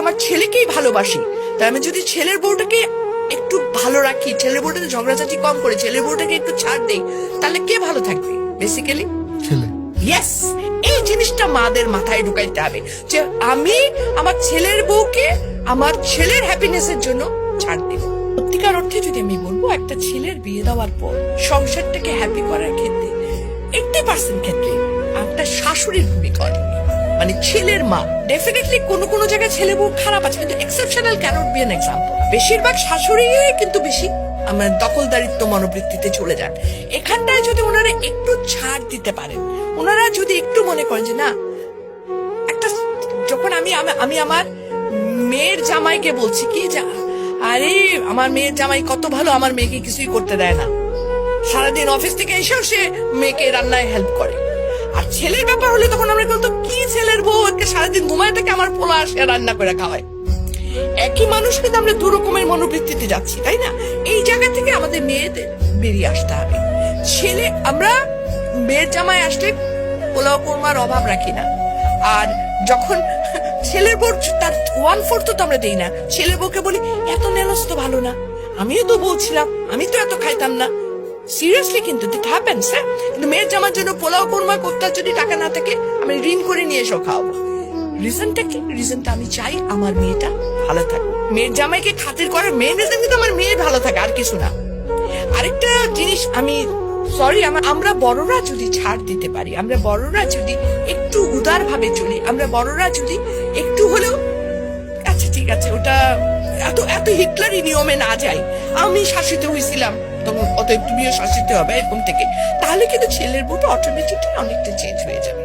আমার ছেলেকেই ভালোবাসি, তাই আমি যদি ছেলের বউটাকে একটু ভালো রাখি, ছেলের বউটাকে ঝগড়াঝাটি কম করে ছেলের বউটাকে একটু ছাড় দেই, তাহলে কে ভালো থাকবে? বেসিক্যালি ছেলে। ইয়েস, এই জিনিসটা মাদের মাথায় ঢুকাইতে হবে যে আমি আমার ছেলের বউকে আমার ছেলের হ্যাপিনেসের জন্য ছাড় দিব। সত্যিকার অর্থে যদি আমি বলবো, একটা ছেলের বিয়ে দেওয়ার পর সংসারটাকে হ্যাপি করার ক্ষেত্রে 80% ক্ষেত্রে একটা শাশুড়ির ভূমিকা অনেক, মানে ছেলের মা। ডেফিনেটলি কোন জায়গায় ছেলে বউ খারাপ আছে, কিন্তু exceptional cannot be an example. বেশিরভাগ শাশুড়ি কিন্তু বেশি আমার দখলদারিত্ব মনোবৃত্তিতে চলে যান। এখানটায় যদি ওনারা একটু ছাড় দিতে পারেন, ওনারা যদি একটু মনে করেন যে না, একটা যখন আমি আমার মেয়ের জামাইকে বলছি কি যে আরে আমার মেয়ের জামাই কত ভালো, আমার মেয়েকে কিছুই করতে দেয় না, সারাদিন অফিস থেকে এসেও সে মেয়েকে রান্নায় হেল্প করে। আর ছেলের ব্যাপার হলে তখন আমরা বলতো কি ছেলের বউ সারাদিন ঘুমায় থাকে, আমার পোলা আসে রান্না করে খাওয়ায়। একই মানুষ কিন্তু আমরা দু রকমের মনোবৃত্তিতে যাচ্ছি, তাই না? এই জায়গা থেকে আমাদের মেয়েদের বেরিয়ে আসতে হবে। আমরা মেয়ের জামাই আসলে পোলাও কোরমার অভাব রাখি না, আর যখন ছেলের বউ তার 1/4 তো আমরা দেই না, ছেলের বউকে বলি এত নেলস তো ভালো না, আমিও তো বলছিলাম আমি তো এত খাইতাম না। সিরিয়াসলি কিন্তু ইট হ্যাপেন্স। কিন্তু মেয়ের জামার জন্য পোলাও কোরমা করতে যদি টাকা না থাকে, আমি ঋণ করে নিয়ে এসো খাওয়াবো। রিজনটা কি? রিজনটা আমি চাই আমার মেয়েটা ভালো থাকুক। মেয়ের জামাইকে খাতির করার মেন রিজন কিন্তু আমার মেয়ে ভালো থাকে, আর কিছু না। আরেকটা জিনিস আমি আমরা বড়রা যদি ছাড় দিতে পারি, আমরা বড়রা যদি একটু উদার ভাবে চলি, আমরা বড়রা যদি একটু হলেও আচ্ছা ঠিক আছে ওটা এত হিটলারি নিয়মে না যাই, আমি শাসিত হয়েছিলাম তখন অতএব তুমিও শাসিত হবে এরকম থেকে, তাহলে কিন্তু ছেলের বউটা অটোমেটিকলি অনেকটা চেঞ্জ হয়ে যাবে।